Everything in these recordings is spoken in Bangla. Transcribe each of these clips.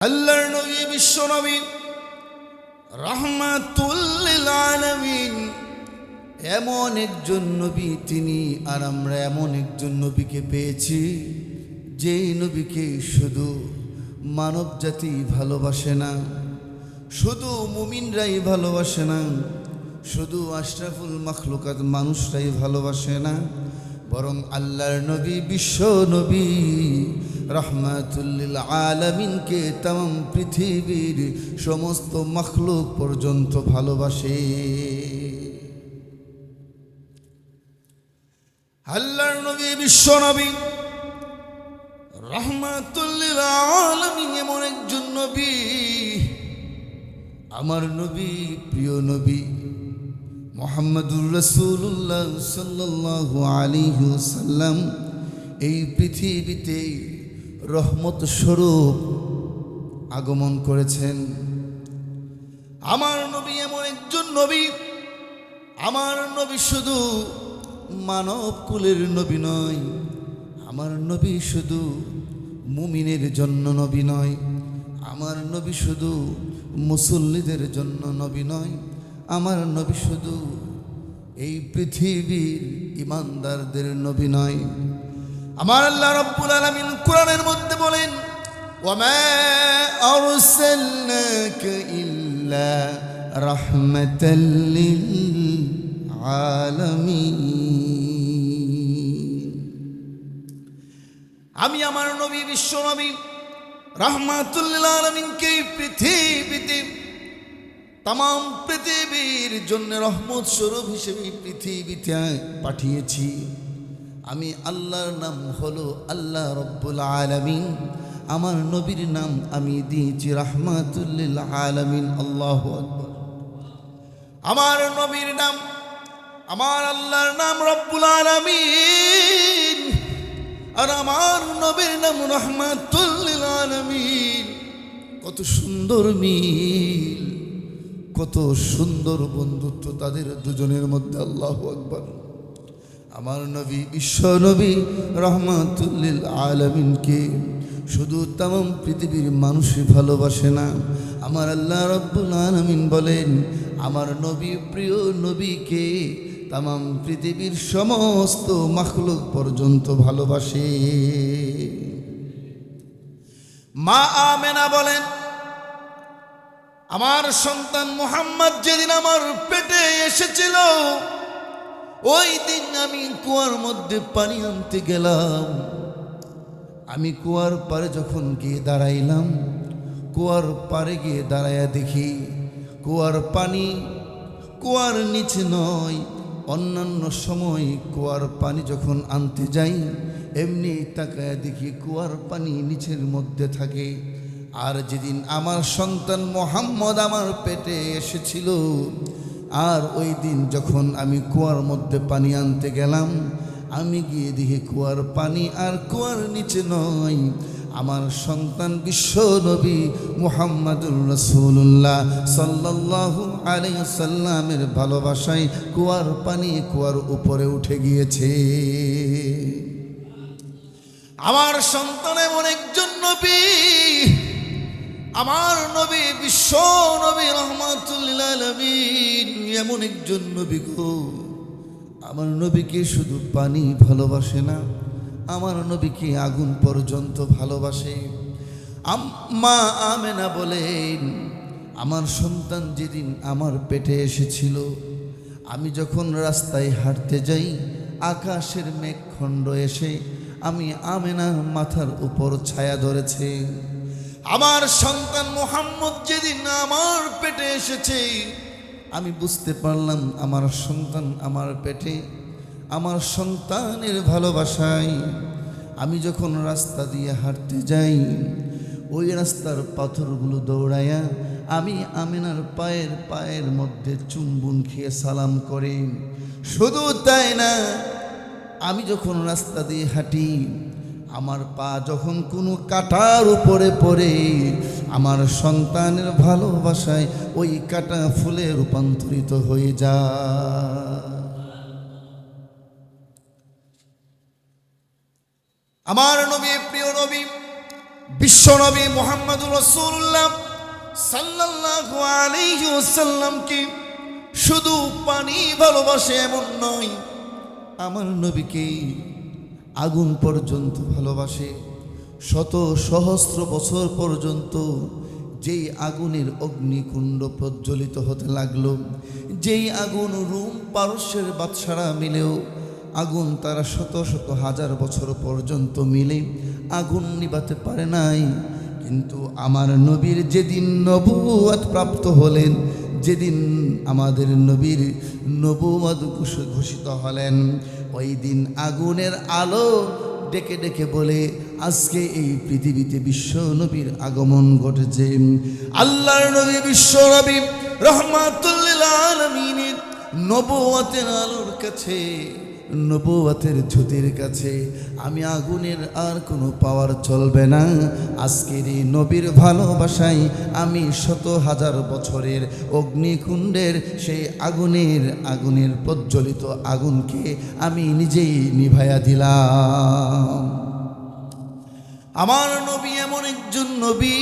আল্লাহর নবী বিশ্ব নবী রাহমাতুল লিল আলামিন এমন একজন নবী তিনি, আর আমরা এমন একজন নবীকে পেয়েছি যেই নবীকে শুধু মানব জাতি ভালোবাসে না, শুধু মুমিনরাই ভালোবাসে না, শুধু আশরাফুল মাখলুকাত মানুষরাই ভালোবাসে না, বরং আল্লাহর নবী বিশ্ব নবী রাহমাতুল লিল আলামিনকে তাম পৃথিবীর সমস্ত মাখলুক পর্যন্ত ভালোবাসে। আল্লাহর নবী বিশ্ব নবী রাহমাতুল লিল আলামিন এমন একজন নবী, আমার নবী প্রিয় নবী মুহাম্মদুর রাসূলুল্লাহ সাল্লাল্লাহু আলাইহি ওয়াসাল্লাম এই পৃথিবীতে রহমত স্বরূপ আগমন করেছেন। আমার নবী এমন একজন নবী, আমার নবী শুধু মানব কুলের নবী নয়, আমার নবী শুধু মুমিনের জন্য নবী নয়, আমার নবী শুধু মুসল্লিদের জন্য নবী নয়, আমার নবী শুধু এই পৃথিবীর ইমানদারদের নবী নয়। আমার আল্লাহ রাব্বুল আলামিন কোরআনের মধ্যে বলেন, ওয়ামা আরসালনাকা ইল্লা রাহমাতাল লিল আলামিন। আমি আমার নবী বিশ্ব নবী রাহমাতুল লিল আলামিনকে পৃথিবীতে তাম পৃথিবীর জন্য রহমত স্বরূপ হিসেবে পৃথিবীতে পাঠিয়েছি। আমি আল্লাহর নাম হলো আল্লাহ রব্বুল আলামিন, আমার নবীর নাম আমি দিয়েছি রাহমাতুল লিল আলামিন। আল্লাহু আকবার। আমার নবীর নাম, আমার আল্লাহর নাম রব্বুল আলামিন, আর আমার নবীর নাম রাহমাতুল লিল আলামিন। কত সুন্দর মিল, কত সুন্দর বন্ধুত্ব তাদের দুজনের মধ্যে। আল্লাহু আকবার। আমার নবী বিশ্ব নবী রাহমাতুল লিল আলামিনকে শুধু তাম পৃথিবীর মানুষই ভালোবাসে না, আমার আল্লাহ রাব্বুল আলামিন বলেন আমার নবী প্রিয় নবীকে তাম পৃথিবীর সমস্ত মাখলুক পর্যন্ত ভালোবাসে। মা আমেনা বলেন, আমার সন্তান মুহাম্মদ যেদিন আমার পেটে এসেছিল ওই দিন আমি কুয়ার মধ্যে পানি আনতে গেলাম। আমি কুয়ার পারে যখন গিয়ে দাঁড়াইলাম, কুয়ার পারে গিয়ে দাঁড়াইয়া দেখি কুয়ার পানি কুয়ার নিচে নয়। অন্যান্য সময় কুয়ার পানি যখন আনতে যাই এমনি তাকায়া দেখি কুয়ার পানি নিচের মধ্যে থাকে। আর যেদিন আমার সন্তান মুহাম্মদ আমার পেটে এসেছিল, আর ওই দিন যখন আমি কুয়ার মধ্যে পানি আনতে গেলাম, আমি গিয়ে দেখি কুয়ার পানি আর কুয়ার নিচে নয়। আমার সন্তান বিশ্ব নবী মুহাম্মদুর রাসূলুল্লাহ সাল্লাল্লাহু আলাইহি ওয়াসাল্লামের ভালোবাসায় কুয়ার পানি কুয়ার উপরে উঠে গিয়েছে। আমার সন্তান এমন একজন নবী, আমার নবী বিশ্ব নবী রাহমাতুল লিল আলামিন এমন একজন নবী গো, আমার নবীকে শুধু পানি ভালোবাসে না, আমার নবীকে আগুন পর্যন্ত ভালোবাসে। আম্মা আমেনা বলেন, আমার সন্তান যেদিন আমার পেটে এসেছিল, আমি যখন রাস্তায় হাঁটতে যাই আকাশের মেঘখণ্ড এসে আমি আমেনার মাথার উপর ছায়া ধরেছে। আমার সন্তান মুহাম্মদ যেদিন আমার পেটে এসেছে আমি বুঝতে পারলাম আমার সন্তান আমার পেটে। আমার সন্তানের ভালোবাসায় আমি যখন রাস্তা দিয়ে হাঁটতে যাই ওই রাস্তার পাথরগুলো দৌড়াইয়া আমি আমিনার পায়ের মধ্যে চুম্বন খেয়ে সালাম করি। শুধু তাই না, আমি যখন রাস্তা দিয়ে হাঁটি আমার পা যখন কোনো কাঁটার উপরে পড়ে আমার সন্তানের ভালোবাসায় ওই কাঁটা ফুলে রূপান্তরিত হয়ে যায়। আমার নবী প্রিয় নবী বিশ্বনবী মুহাম্মদুর রাসূলুল্লাহ সাল্লাল্লাহু আলাইহি ওয়াসাল্লামকে শুধু পানি ভালোবাসে এমন নয়, আমার নবীকে আগুন পর্যন্ত ভালোবাসে। শত সহস্র বছর পর্যন্ত যেই আগুনের অগ্নিকুণ্ড প্রজ্বলিত হতে লাগলো, যেই আগুন রোম পারস্যের বাদশারা মিলেও আগুন তারা শত শত হাজার বছর পর্যন্ত মিলে আগুন নিভাতে পারে নাই, কিন্তু আমার নবীর যেদিন নবুয়ত প্রাপ্ত হলেন, যেদিন আমাদের নবীর নবুয়ত ঘোষিত হলেন, ওই দিন আগুনের আলো ডেকে ডেকে বলে আজকে এই পৃথিবীতে বিশ্ব নবীর আগমন ঘটেছে। আল্লাহর নবী বিশ্ব নবী রাহমাতুল লিল আলামিনের নবুয়তের আলোর কাছে, নবুয়তের জ্যোতির কাছে আমি আগুনের আর কোনো পাওয়ার চলবে না। আজকের এই নবীর ভালোবাসায় আমি শত হাজার বছরের অগ্নিকুণ্ডের সেই আগুনের প্রজ্বলিত আগুনকে আমি নিজেই নিভাইয়া দিলাম। আমার নবী এমন একজন নবী,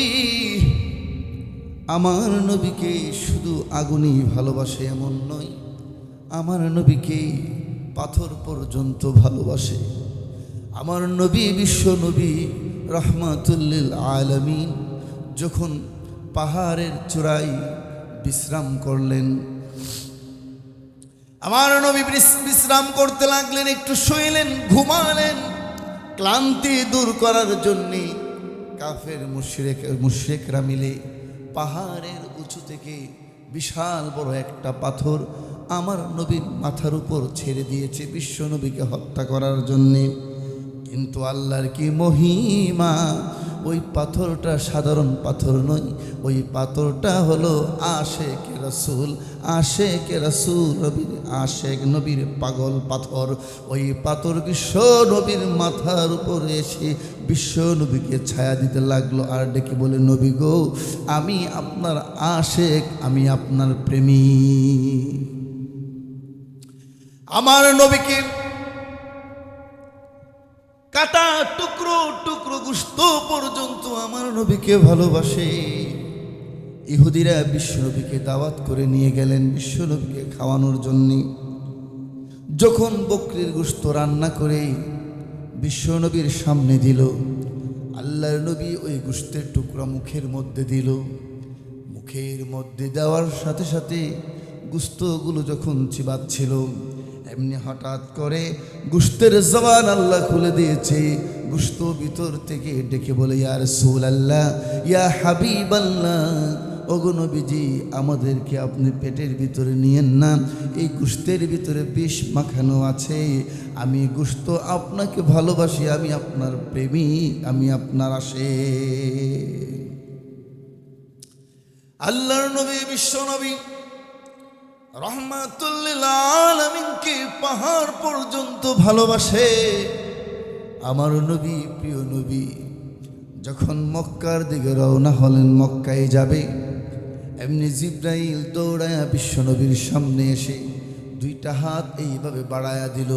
আমার নবীকে শুধু আগুনই ভালোবাসে এমন নয়, আমার নবীকে পাথর পর্যন্ত ভালোবাসে। আমার নবী বিশ্ব নবী রাহমাতুল লিল আলামিন যখন পাহাড়ের চূড়ায় বিশ্রাম করলেন, আমার নবী বিশ্রাম করতে লাগলেন, একটু শুইলেন, ঘুমালেন। ক্লান্তি দূর করার জন্যে কাফের মুশরিকরা মিলে পাহাড়ের উঁচু থেকে বিশাল বড় একটা পাথর আমার নবীর মাথার উপর ছেড়ে দিয়েছে বিশ্ব নবীকে হত্যা করার জন্যে। কিন্তু আল্লাহর কি মহিমা, ওই পাথরটা সাধারণ পাথর নয়, ওই পাথরটা হলো আশেকে রাসূল, আশেকে রাসূল নবীর আশেক নবীর পাগল পাথর। ওই পাথর বিশ্ব নবীর মাথার উপরে এসে বিশ্ব নবীকে ছায়া দিতে লাগলো আর ডেকে বলে, নবী গো, আমি আপনার আশেক, আমি আপনার প্রেমী। আমার নবীকে কাটা টুকরো টুকরো গোশত পর্যন্ত আমার নবীকে ভালোবাসে। ইহুদিরা বিশ্বনবীকে দাওয়াত করে নিয়ে গেলেন বিশ্বনবীকে খাওয়ানোর জন্য। যখন বকরির গোশত রান্না করে বিশ্বনবীর সামনে দিল, আল্লাহর নবী ওই গোশতের টুকরা মুখের মধ্যে দিল। মুখের মধ্যে দেওয়ার সাথে সাথে গোশতগুলো যখন চিবাচ্ছিল, এমনি হঠাৎ করে গোশতের জবান আল্লাহ খুলে দিয়েছে। গোশত ভিতর থেকে ডেকে বলে, ইয়া রাসূলুল্লাহ, ইয়া হাবিবাল্লাহ, ওগো নবীজি, আমাদেরকে আপনি পেটের ভিতরে নিয়েন না, এই গোশতের ভিতরে বিষ মাখানো আছে। আমি গোশত আপনাকে ভালোবাসি, আমি আপনার প্রেমী, আমি আপনার আশেক। আল্লাহর নবী বিশ্ব নবী রাহমাতুল লিল আলামিনকে পাহাড় পর্যন্ত ভালোবাসে। আমার নবী, প্রিয় নবী, যখন মক্কার দিকে রওনা হলেন, মক্কায় যাবে, এমনি জিব্রাইল দৌড়ায়া বিশ্ব নবীর সামনে এসে দুইটা হাত এইভাবে বাড়ায়া দিল।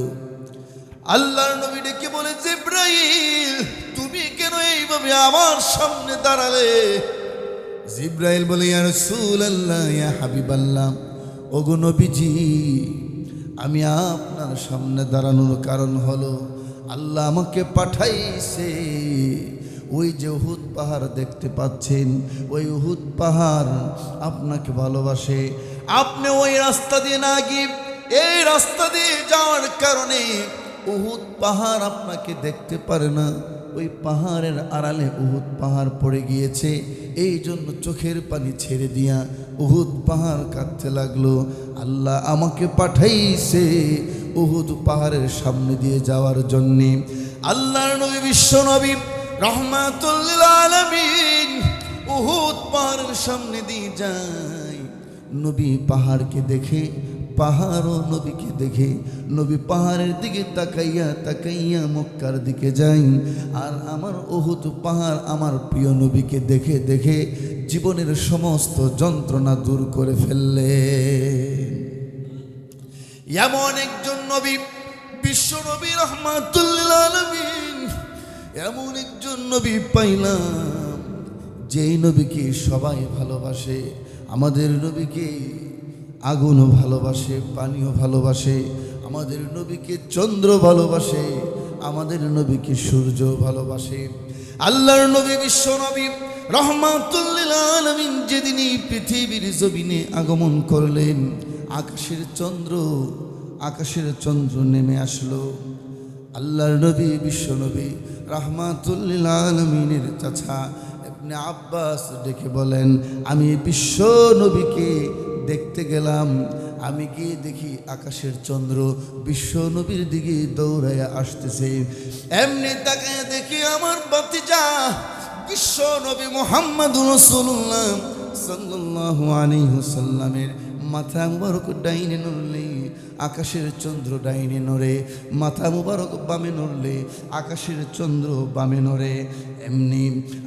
আল্লাহর নবী ডেকে বলে, জিব্রাইল, তুমি কেন এইভাবে আমার সামনে দাঁড়ালে? জিব্রাইল বলে, ইয়া রাসূলুল্লাহ, ইয়া হাবিবাল্লাহ, ওগো নবীজি, আমি আপনার সামনে দাঁড়ানোর কারণ হলো আল্লাহ আমাকে পাঠাইছে। ওই যে উহুদ পাহাড় দেখতে পাচ্ছেন, ওই উহুদ পাহাড় আপনাকে ভালোবাসে। আপনি ওই রাস্তা দিয়ে না গিয়ে এই রাস্তা দিয়ে যাওয়ার কারণে উহুদ পাহাড় আপনাকে দেখতে পারে না। ওই পাহাড়ের আড়ালে উহুদ পাহাড় পড়ে গিয়েছে, এই জন্য চোখের পানি ছেড়ে দিয়া উহুদ পাহাড় কাঁদতে লাগলো। আল্লাহ আমাকে পাঠাইছে উহুদ পাহাড়ের সামনে দিয়ে যাওয়ার জন্যে। আল্লাহর নবী বিশ্ব নবী রাহমাতুল লিল আলামিন উহুদ পাহাড়ের সামনে দিয়ে যায়। নবী পাহাড়কে দেখে, পাহাড়ও নবীকে দেখে, নবী পাহাড়ের দিকে তাকাইয়া তাকাইয়া মক্কার দিকে যাই। আর আমার উহুদ পাহাড় আমার প্রিয় নবীকে দেখে দেখে জীবনের সমস্ত যন্ত্রণা দূর করে ফেললে। এমন একজন নবী বিশ্ব নবী রাহমাতুল লিল আলামিন, এমন একজন নবী পাইলাম যেই নবীকে সবাই ভালোবাসে। আমাদের নবীকে আগুনও ভালোবাসে, পানিও ভালোবাসে। আমাদের নবীকে চন্দ্র ভালোবাসে, আমাদের নবীকে সূর্য ভালোবাসে। আল্লাহর নবী, বিশ্ব নবী রাহমাতুল লিল আলামিন যেদিন এই পৃথিবীর জমিনে আগমন করলেন, আকাশের চন্দ্র নেমে আসলো। আল্লাহর নবী, বিশ্ব নবী রাহমাতুল লিল আলামিনের চাচা ইবনে আব্বাস ডেকে বলেন, আমি বিশ্ব নবীকে দেখতে গেলাম। আমি গিয়ে দেখি আকাশের চন্দ্র বিশ্ব নবীর দিকে দৌড়াইয়া আসতেছে। এমনি তাকায় দেখি আমার ভাতিজা বিশ্ব নবী মুহাম্মদুর রাসূলুল্লাহ সাল্লাল্লাহু আলাইহি ওয়াসাল্লামের মাথা মুবারক ডাইনে নড়লে আকাশের চন্দ্র ডাইনে নড়ে, মাথা মুবারক বামে নড়লে আকাশের চন্দ্র বামে নড়ে। এমনি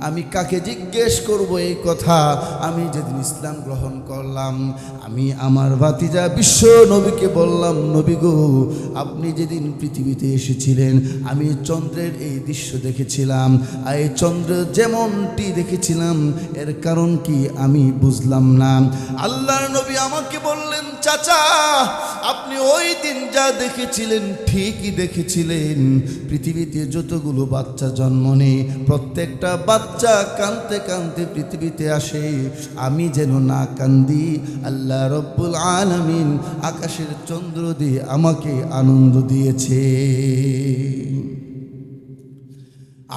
আমি কাকে জিজ্ঞেস করব এই কথা? আমি যেদিন ইসলাম গ্রহণ করলাম, আমি আমার ভাতিজা বিশ্ব নবীকে বললাম, নবী গো, আপনি যেদিন পৃথিবীতে এসেছিলেন আমি চন্দ্রের এই দৃশ্য দেখেছিলাম, আর এই চন্দ্র যেমনটি দেখেছিলাম এর কারণ কি আমি বুঝলাম না। আল্লাহর নবী আমাকে বললেন, চাচা আপনি ওই দিন যা দেখেছিলেন ঠিকই দেখেছিলেন। পৃথিবীতে যতগুলো বাচ্চা জন্ম নেয় প্রত্যেকটা বাচ্চা কাঁদতে কাঁদতে পৃথিবীতে আসে, আমি যেন না কান্দি। আল্লাহ রব্বুল আলামিন আকাশের চন্দ্র দিয়ে আমাকে আনন্দ দিয়েছে।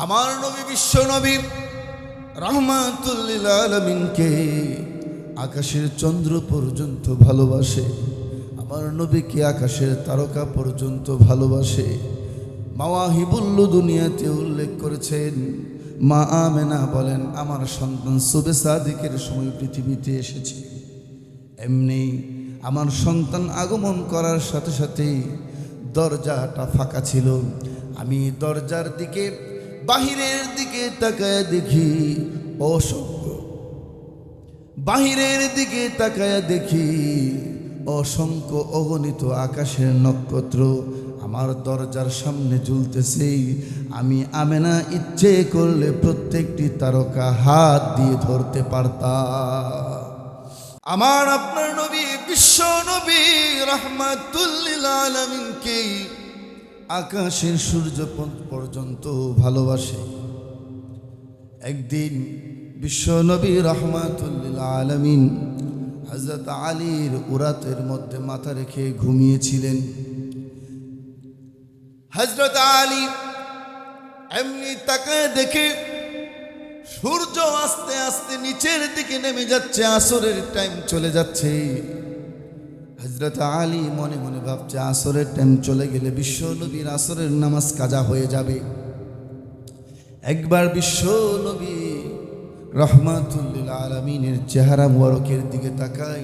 আমার নবী বিশ্ব নবী রাহমাতুল লিল আলামিনকে আকাশের চন্দ্র পর্যন্ত ভালোবাসে, আমার নবীকে আকাশের তারকা পর্যন্ত ভালোবাসে। মাওয়াহিবুল দুনিয়াতে উল্লেখ করেছেন, মা আমেনা বলেন, আমার সন্তান সুবে সাদিকের সময় পৃথিবীতে এসেছে। এমনি আমার সন্তান আগমন করার সাথে সাথে দরজাটা ফাঁকা ছিল। আমি দরজার দিকে বাহিরের দিকে তাকায় দেখি বাহিরের দিকে তাকায় দেখি অসংখ্য অগণিত আকাশের নক্ষত্র আমার দরজার সামনে ঝুলতেছে। আমি আমেনা ইচ্ছে করলে প্রত্যেকটি তারকা হাত দিয়ে ধরতে পারতাম। আমার আপনার নবী বিশ্ব নবী রাহমাতুল লিল আলামিনকে আকাশের সূর্য পর্যন্ত ভালোবাসে। একদিন বিশ্ব নবী রাহমাতুল লিল আলামিন হযরত আলীর উরাতের মধ্যে মাথা রেখে ঘুমিয়েছিলেন। হযরত আলী এমনি তাকায় দেখে সূর্য আস্তে আস্তে নিচের দিকে নেমে যাচ্ছে, আসরের টাইম চলে যাচ্ছে। হযরত আলী মনে মনে ভাবছে, আসরের টাইম চলে গেলে বিশ্ব নবীর আসরের নামাজ কাজা হয়ে যাবে। একবার বিশ্ব নবী রাহমাতুল লিল আলামিনের চেহারা মুবারকের দিকে তাকাই,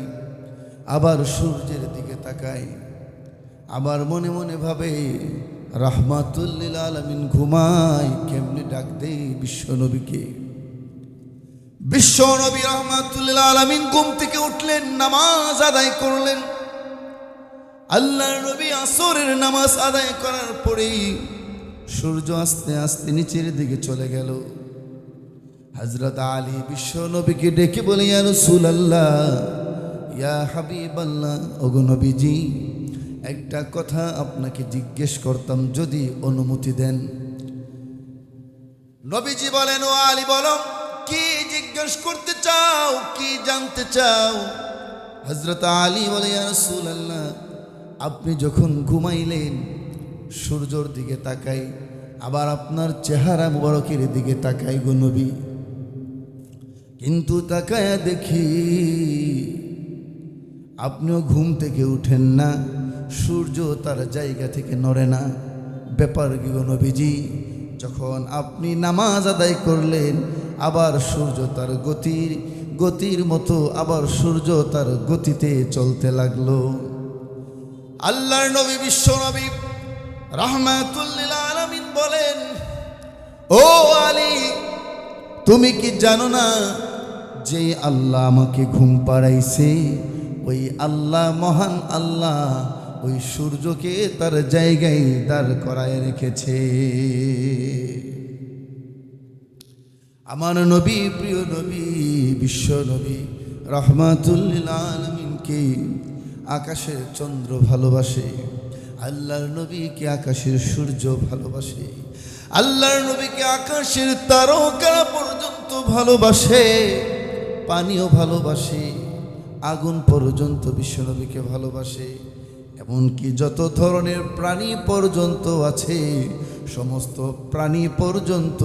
আবার সূর্যের দিকে তাকাই, আবার মনে মনে ভাবে রাহমাতুল লিল আলামিন ঘুমায়, কেমনে ডাক দেই বিশ্ব নবীকে। বিশ্ব নবী রাহমাতুল লিল আলামিন ঘুম থেকে উঠলেন, নামাজ আদায় করলেন। আল্লাহর নবী আসরের নামাজ আদায় করার পরেই সূর্য আস্তে আস্তে নিচের দিকে চলে গেল। হযরত আলী বিশ্ব নবীকে ডেকে বলে, ইয়া রাসূলুল্লাহ, ইয়া হাবিবাল্লাহ, ওগো নবীজি, একটা কথা আপনাকে জিজ্ঞেস করতাম, যদি অনুমতি দেন। নবীজি বলেন, ও আলী বলো, কি জিজ্ঞেস করতে চাও, কি জানতে চাও? হযরত আলী বলে, ইয়া রাসূলুল্লাহ, আপনি যখন ঘুমাইলেন সূর্যর দিকে তাকাই, আবার আপনার চেহারা মুবারকের দিকে তাকাই গো নবী, কিন্তু তাকায়া দেখি আপনিও ঘুম থেকে উঠেন না, সূর্য তার জায়গা থেকে নড়ে না। ব্যাপার কি গো নবীজি? যখন আপনি নামাজ আদায় করলেন আবার সূর্য তার গতির মতো আবার সূর্য তার গতিতে চলতে লাগলো। আল্লাহর নবী বিশ্ব নবী রাহমাতুল লিল আলামিন বলেন, ও আলী, তুমি কি জানো না যে আল্লাহ আমাকে ঘুম পাড়াইছে, ওই আল্লাহ, মহান আল্লাহ, ওই সূর্যকে তার জায়গায় দাঁড় করায় রেখেছে। আমার নবী, প্রিয় নবী, বিশ্ব নবী রাহমাতুল লিল আলামিনকে আকাশের চন্দ্র ভালোবাসে, আল্লাহর নবীকে আকাশের সূর্য ভালোবাসে, আল্লাহর নবীকে আকাশের তারকারা পর্যন্ত ভালোবাসে, পানিও ভালোবাসে, আগুন পর্যন্ত বিশ্বনবীকে ভালোবাসে। এমনকি যত ধরনের প্রাণী পর্যন্ত আছে সমস্ত প্রাণী পর্যন্ত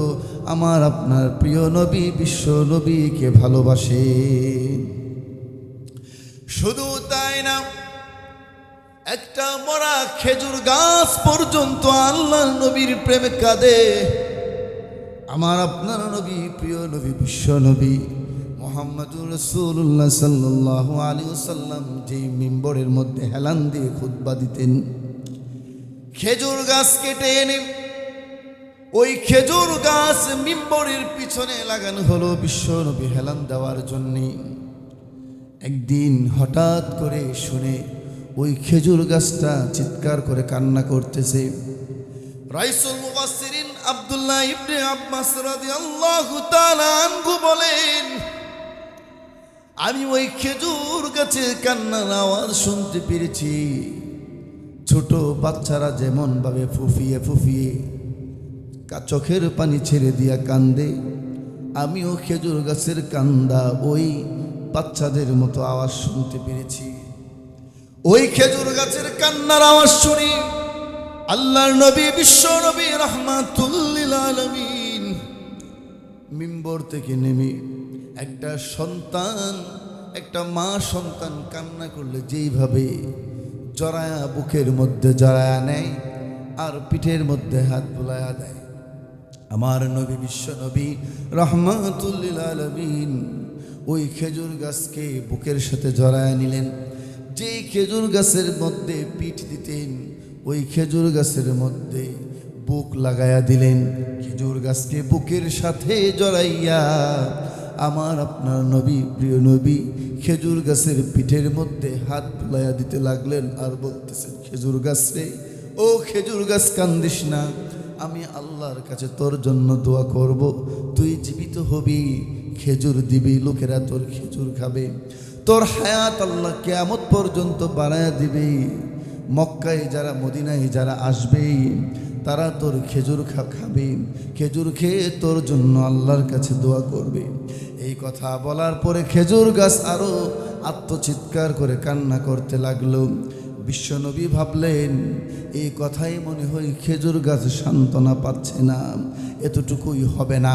আমার আপনার প্রিয় নবী বিশ্ব নবীকে ভালোবাসে। শুধু তাই না, একটা মরা খেজুর গাছ পর্যন্ত আল্লাহর নবীর প্রেমে কাঁদে। আমার আপনার নবী, প্রিয় নবী বিশ্ব নবী মুহাম্মদুর রাসূলুল্লাহ সাল্লাল্লাহু আলাইহি ওয়াসাল্লাম যে মিম্বরের মধ্যে হেলান দিয়ে খুতবা দিতেন, খেজুর গাছ কেটে এনে ওই খেজুর গাছ মিম্বরের পিছনে লাগানো হলো বিশ্ব নবী হেলান দেওয়ার জন্যে। একদিন হঠাৎ করে শুনে ওই খেজুর গাছটা চিৎকার করে কান্না করতেছে। রাইসুল মুফাসসিরিন আব্দুল্লাহ ইবনে আব্বাস রাদিয়াল্লাহু তাআলা আনহু বলেন, আমি ওই খেজুর গাছের কান্নার আওয়াজ শুনতে পেরেছি। ছোট বাচ্চারা যেমন ভাবে ফুফিয়ে ফুফিয়ে চোখের পানি ছেড়ে দিয়া কান্দে, আমিও খেজুর গাছের কান্দা ওই বাচ্চাদের মতো আওয়াজ শুনতে পেরেছি। ওই খেজুর গাছের কান্নার আওয়াজ শুনি আল্লাহর নবী বিশ্ব নবী রাহমাতুল লিল আলামিন মিম্বর থেকে নেমে একটা সন্তান, একটা মা সন্তান কান্না করলে যেইভাবে জড়ায়া বুকের মধ্যে জড়ায়া নেয় আর পিঠের মধ্যে হাত বুলায়া দেয়, আমার নবী বিশ্ব নবী রাহমাতুল লিল আলামিন ওই খেজুর গাছকে বুকের সাথে জড়ায়া নিলেন। যেই খেজুর গাছের মধ্যে পিঠ দিতেন ওই খেজুর গাছের মধ্যে বুক লাগায়া দিলেন। খেজুর গাছকে বুকের সাথে জড়াইয়া আমার আপনার নবী প্রিয় নবী খেজুর গাছের পিঠের মধ্যে হাত বুলাইয়া দিতে লাগলেন আর বলতেছেন, খেজুর গাছ রে, ও খেজুর গাছ কান্দিস না, আমি আল্লাহর কাছে তোর জন্য দোয়া করব, তুই জীবিত হবি, খেজুর দিবি, লোকেরা তোর খেজুর খাবে, তোর হায়াত আল্লাহ কিয়ামত পর্যন্ত বাড়ায়া দিবে, মক্কায় যারা মদিনায় যারা আসবে তারা তোর খেজুর খাবে, খেজুর খেয়ে তোর জন্য আল্লাহর কাছে দোয়া করবে। এই কথা বলার পরে খেজুর গাছ আরো আত্মচিৎকার করে কান্না করতে লাগলো। বিশ্বনবী ভাবলেন এই কথাই মনে হয় খেজুর গাছ সান্ত্বনা পাচ্ছে না, এতটুকুই হবে না।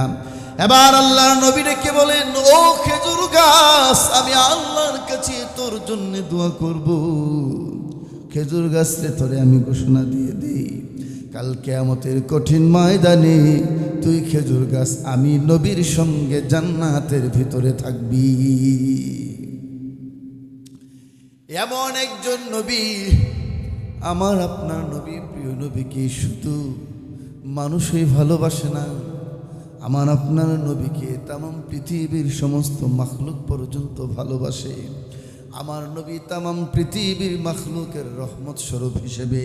এবার আল্লাহর নবী ডেকে বলেন, ও খেজুর গাছ, আমি আল্লাহর কাছে তোর জন্য দোয়া করব। খেজুর গাছরে তোরে আমি ঘোষণা দিয়ে দিই, কাল কিয়ামতের কঠিন ময়দানে তুই খেজুর গাছ আমি নবীর সঙ্গে জান্নাতের ভিতরে থাকবি। এমন একজন নবী, আমার আপনার নবী প্রিয় নবীকে শুধু মানুষই ভালোবাসে না, আমার আপনার নবীকে তামাম পৃথিবীর সমস্ত মাখলুক পর্যন্ত ভালোবাসে। আমার নবী তামাম পৃথিবীর মাখলুকের রহমত স্বরূপ হিসেবে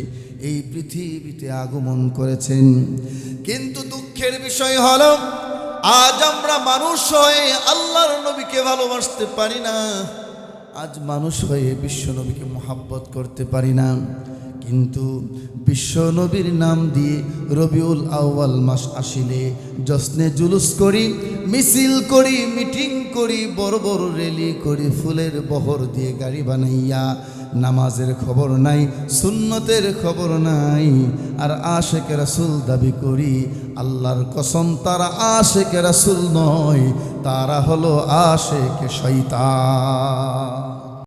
এই পৃথিবীতে আগমন করেছেন। কিন্তু দুঃখের বিষয় হলো আজ আমরা মানুষ হয়ে আল্লাহর নবীকে ভালোবাসতে পারি না, আজ মানুষ হয়ে বিশ্ব নবীকে মোহাব্বত করতে পারি না। কিন্তু বিশ্ব নবীর নাম দিয়ে রবিউল আউয়াল মাস আসিলে জশ্নে জুলুস করি, মিছিল করি, মিটিং করি, বড় বড় র্যালি করি, ফুলের বহর দিয়ে গাড়ি বানাইয়া নামাজের খবর নাই, সুন্নতের খবর নাই, আর আশেকে রাসূল দাবি করি। আল্লাহর কসম তারা আশেকে রাসূল নয়, তারা হলো আশেকে শয়তান।